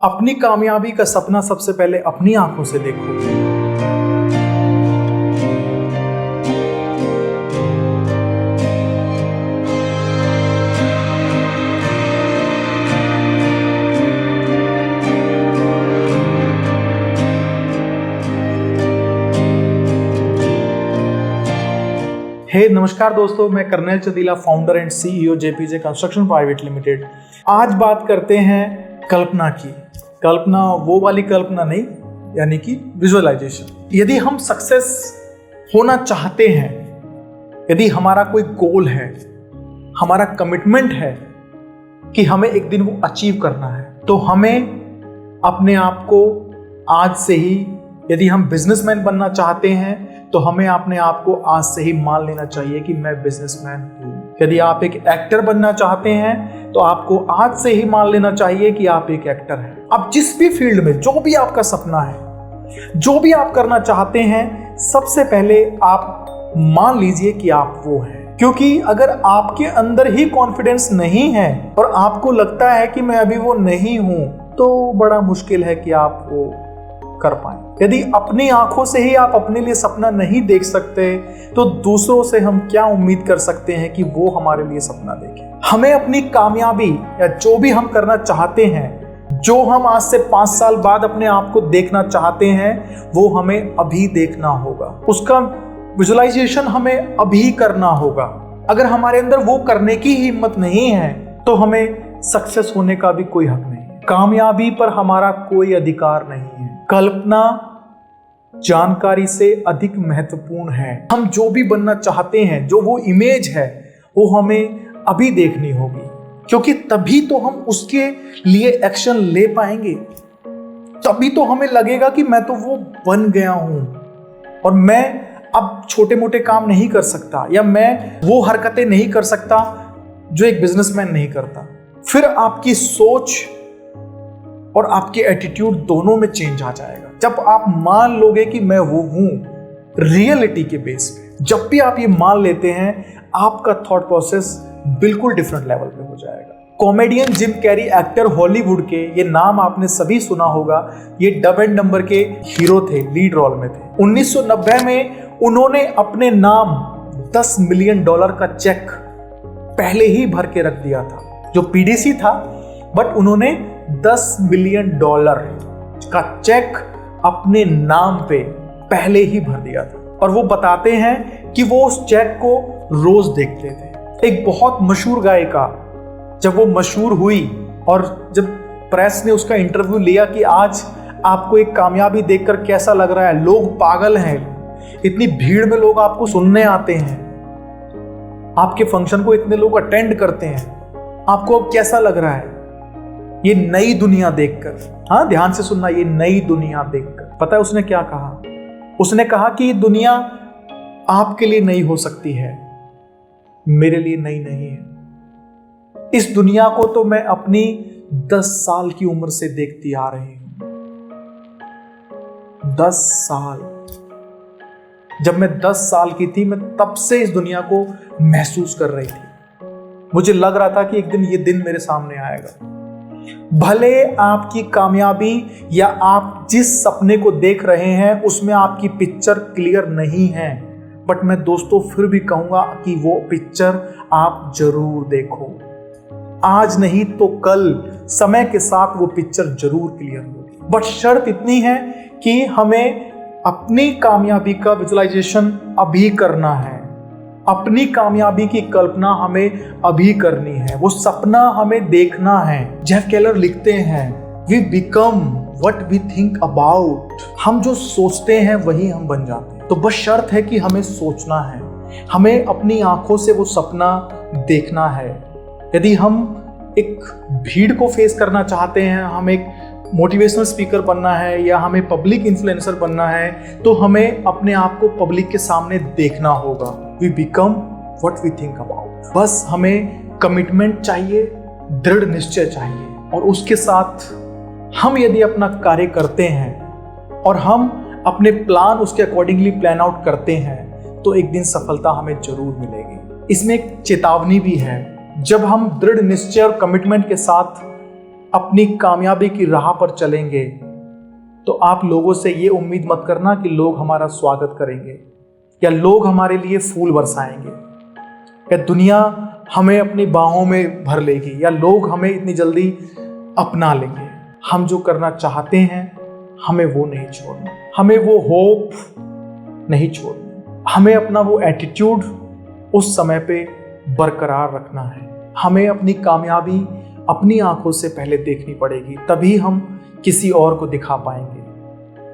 अपनी कामयाबी का सपना सबसे पहले अपनी आंखों से देखो। नमस्कार दोस्तों, मैं colonel Chadila, founder and CEO JPJ construction private limited. आज बात करते हैं कल्पना की। कल्पना वो वाली कल्पना नहीं, यानी कि विजुअलाइजेशन। यदि हम सक्सेस होना चाहते हैं, यदि हमारा कोई गोल है, हमारा कमिटमेंट है कि हमें एक दिन वो अचीव करना है, तो हमें अपने आप को आज से ही, यदि हम बिजनेसमैन बनना चाहते हैं तो हमें अपने आप को आज से ही मान लेना चाहिए कि मैं बिजनेसमैन हूं। यदि आप एक एक्टर बनना चाहते हैं तो आपको आज से ही मान लेना चाहिए कि आप एक एक्टर हैं। अब जिस भी फील्ड में, जो भी आपका सपना है, जो भी आप करना चाहते हैं, सबसे पहले आप मान लीजिए कि आप वो हैं। क्योंकि अगर आपके अंदर ही कॉन्फिडेंस नहीं है और आपको लगता है कि मैं अभी वो नहीं हूं, तो बड़ा मुश्किल है कि आप वो कर पाएं। यदि अपनी आंखों से ही आप अपने लिए सपना नहीं देख सकते, तो दूसरों से हम क्या उम्मीद कर सकते हैं कि वो हमारे लिए सपना देखें। हमें अपनी कामयाबी या जो भी हम करना चाहते हैं, जो हम आज से 5 साल बाद अपने आप को देखना चाहते हैं, वो हमें अभी देखना होगा। उसका विजुअलाइजेशन हमें अभी करना होगा। अगर हमारे अंदर वो करने की हिम्मत नहीं है तो हमें सक्सेस होने का भी कोई हक नहीं है। कामयाबी पर हमारा कोई अधिकार नहीं है। कल्पना जानकारी से अधिक महत्वपूर्ण है। हम जो भी बनना चाहते हैं, जो वो इमेज है, वो हमें अभी देखनी होगी, क्योंकि तभी तो हम उसके लिए एक्शन ले पाएंगे। तभी तो हमें लगेगा कि मैं तो वो बन गया हूं और मैं अब छोटे मोटे काम नहीं कर सकता, या मैं वो हरकतें नहीं कर सकता जो एक बिजनेसमैन नहीं करता। फिर आपकी सोच और आपके एटीट्यूड दोनों में चेंज आ जाएगा। जब आप मान लोगे कि मैं वो हूं, रियलिटी के बेस पे, जब भी आप ये मान लेते हैं, आपका थॉट प्रोसेस बिल्कुल डिफरेंट लेवल पे हो जाएगा। Comedian Jim Carrey, actor Hollywood के, ये नाम आपने सभी सुना होगा। ये डब एंड नंबर के हीरो थे, लीड रोल में थे। 1990 में उन्होंने अपने नाम $10 मिलियन का चेक पहले ही भर के रख दिया था, जो पीडीसी था, बट उन्होंने $10 मिलियन का चेक अपने नाम पे पहले ही भर दिया था। और वो बताते हैं कि वो उस चेक को रोज देखते थे। एक बहुत मशहूर गायिका, जब वो मशहूर हुई और जब प्रेस ने उसका इंटरव्यू लिया कि आज आपको एक कामयाबी देखकर कैसा लग रहा है, लोग पागल हैं, इतनी भीड़ में लोग आपको सुनने आते हैं, आपके फंक्शन को इतने लोग अटेंड करते हैं, आपको अब कैसा लग रहा है ये नई दुनिया देखकर? हाँ, ध्यान से सुनना, ये नई दुनिया देखकर। पता है उसने क्या कहा? उसने कहा कि दुनिया आपके लिए नई हो सकती है, मेरे लिए नई नहीं है। इस दुनिया को तो मैं अपनी 10 साल की उम्र से देखती आ रही हूं। 10 साल। जब मैं 10 साल की थी, मैं तब से इस दुनिया को महसूस कर रही थी। मुझे लग रहा था कि एक दिन ये दिन मेरे सामने आएगा। भले आपकी कामयाबी या आप जिस सपने को देख रहे हैं उसमें आपकी पिक्चर क्लियर नहीं है, बट मैं दोस्तों फिर भी कहूंगा कि वो पिक्चर आप जरूर देखो। आज नहीं तो कल, समय के साथ वो पिक्चर जरूर क्लियर होगी। बट शर्त इतनी है कि हमें अपनी कामयाबी का विजुअलाइजेशन अभी करना है। अपनी कामयाबी की कल्पना हमें अभी करनी है। वो सपना हमें देखना है। जेफ केलर लिखते हैं, we become what we think about. हम जो सोचते हैं वही हम बन जाते हैं। तो बस शर्त है कि हमें सोचना है, हमें अपनी आंखों से वो सपना देखना है। यदि हम एक भीड़ को फेस करना चाहते हैं, हम एक मोटिवेशनल स्पीकर बनना है या हमें पब्लिक इन्फ्लुएंसर बनना है, तो हमें अपने आप को पब्लिक के सामने देखना होगा। We become what we think about. बस हमें कमिटमेंट चाहिए, दृढ़ निश्चय चाहिए, और उसके साथ हम यदि अपना कार्य करते हैं और हम अपने प्लान उसके अकॉर्डिंगली प्लान आउट करते हैं, तो एक दिन सफलता हमें जरूर मिलेगी। इसमें एक चेतावनी भी है। जब हम दृढ़ निश्चय और कमिटमेंट के साथ अपनी कामयाबी की राह पर चलेंगे तो आप लोगों से ये उम्मीद मत करना कि लोग हमारा स्वागत करेंगे या लोग हमारे लिए फूल बरसाएंगे या दुनिया हमें अपनी बाहों में भर लेगी या लोग हमें इतनी जल्दी अपना लेंगे। हम जो करना चाहते हैं हमें वो नहीं छोड़ना, हमें वो होप नहीं छोड़ना, हमें अपना वो एटीट्यूड उस समय पे बरकरार रखना है। हमें अपनी कामयाबी अपनी आंखों से पहले देखनी पड़ेगी, तभी हम किसी और को दिखा पाएंगे।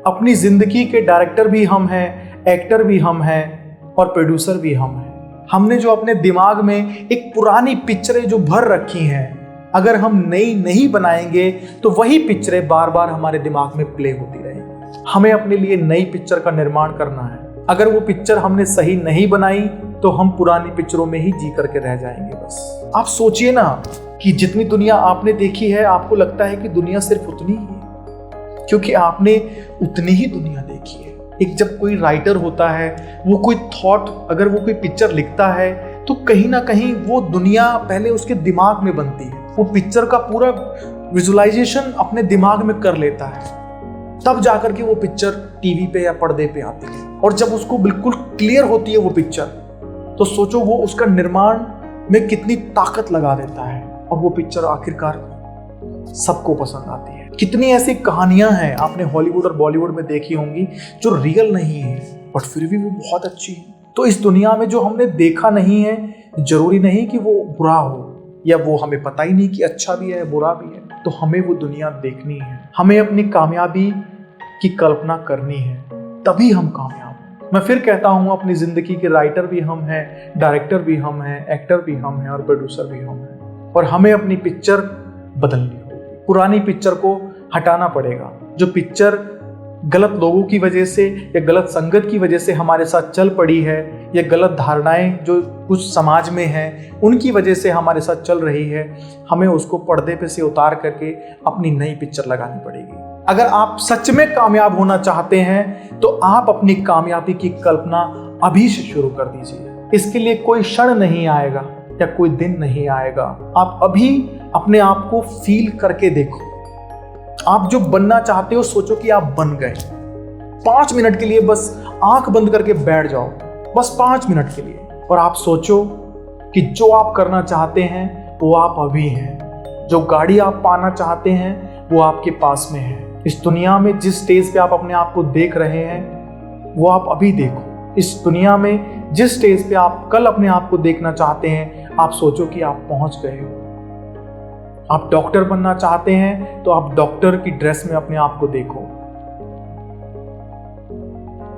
अपनी जिंदगी के डायरेक्टर भी हम हैं, एक्टर भी हम हैं और प्रोड्यूसर भी हम हैं। हमने जो अपने दिमाग में एक पुरानी पिक्चरें जो भर रखी हैं, अगर हम नई नहीं बनाएंगे तो वही पिक्चरें बार बार हमारे दिमाग में प्ले होती रहेंगी। हमें अपने लिए नई पिक्चर का निर्माण करना है। अगर वो पिक्चर हमने सही नहीं बनाई तो हम पुरानी पिक्चरों में ही जी करके रह जाएंगे। बस आप सोचिए ना कि जितनी दुनिया आपने देखी है, आपको लगता है कि दुनिया सिर्फ उतनी ही है क्योंकि आपने उतनी ही दुनिया देखी है। एक जब कोई राइटर होता है, वो कोई थॉट, अगर वो कोई पिक्चर लिखता है तो कहीं ना कहीं वो दुनिया पहले उसके दिमाग में बनती है। वो पिक्चर का पूरा विजुअलाइजेशन अपने दिमाग में कर लेता है, तब जाकर के वो पिक्चर टीवी पे या पर्दे पे आती है। और जब उसको बिल्कुल क्लियर होती है वो पिक्चर, तो सोचो वो उसका निर्माण में कितनी ताकत लगा देता है और वो पिक्चर आखिरकार सबको पसंद आती है। कितनी ऐसी कहानियां हैं आपने हॉलीवुड और बॉलीवुड में देखी होंगी जो रियल नहीं है बट फिर भी वो बहुत अच्छी है। तो इस दुनिया में जो हमने देखा नहीं है, जरूरी नहीं कि वो बुरा हो या वो हमें पता ही नहीं कि अच्छा भी है बुरा भी है। तो हमें वो दुनिया देखनी है, हमें अपनी कामयाबी की कल्पना करनी है, तभी हम कामयाब। मैं फिर कहता हूँ, अपनी जिंदगी के राइटर भी हम हैं, डायरेक्टर भी हम हैं, एक्टर भी हम हैं और प्रोड्यूसर भी हम हैं। और हमें अपनी पिक्चर बदलनी होगी, पुरानी पिक्चर को हटाना पड़ेगा। जो पिक्चर गलत लोगों की वजह से या गलत संगत की वजह से हमारे साथ चल पड़ी है या गलत धारणाएं जो कुछ समाज में हैं उनकी वजह से हमारे साथ चल रही है, हमें उसको पर्दे पे से उतार करके अपनी नई पिक्चर लगानी पड़ेगी। अगर आप सच में कामयाब होना चाहते हैं तो आप अपनी कामयाबी की कल्पना अभी से शुरू कर दीजिए। इसके लिए कोई क्षण नहीं आएगा या कोई दिन नहीं आएगा। आप अभी अपने आप को फील करके देखो। आप जो बनना चाहते हो सोचो कि आप बन गए। 5 मिनट के लिए बस आंख बंद करके बैठ जाओ, बस 5 मिनट के लिए, और आप सोचो कि जो आप करना चाहते हैं वो आप अभी हैं। जो गाड़ी आप पाना चाहते हैं वो आपके पास में है। इस दुनिया में जिस स्टेज पे आप अपने आप को देख रहे हैं वो आप अभी देखो। इस दुनिया में जिस स्टेज पे आप कल अपने आप को देखना चाहते हैं, आप सोचो कि आप पहुंच गए हो। आप डॉक्टर बनना चाहते हैं तो आप डॉक्टर की ड्रेस में अपने आप को देखो।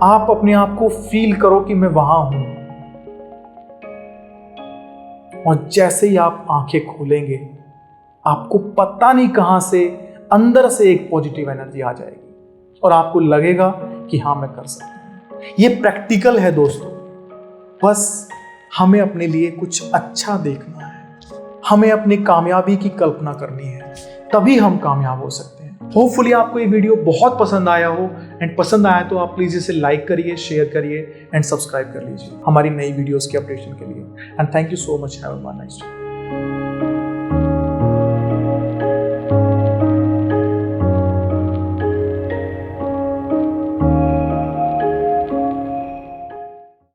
आप अपने आप को फील करो कि मैं वहां हूं। और जैसे ही आप आंखें खोलेंगे, आपको पता नहीं कहां से अंदर से एक पॉजिटिव एनर्जी आ जाएगी और आपको लगेगा कि हाँ मैं कर सकता हूं। ये प्रैक्टिकल है दोस्तों। बस हमें अपने लिए कुछ अच्छा देखना है, हमें अपनी कामयाबी की कल्पना करनी है, तभी हम कामयाब हो सकते हैं। होपफुली आपको ये वीडियो बहुत पसंद आया हो, एंड पसंद आया तो आप प्लीज इसे लाइक करिए, शेयर करिए एंड सब्सक्राइब कर लीजिए हमारी नई वीडियोस के अपडेशन के लिए। And thank you so much. Have a nice day.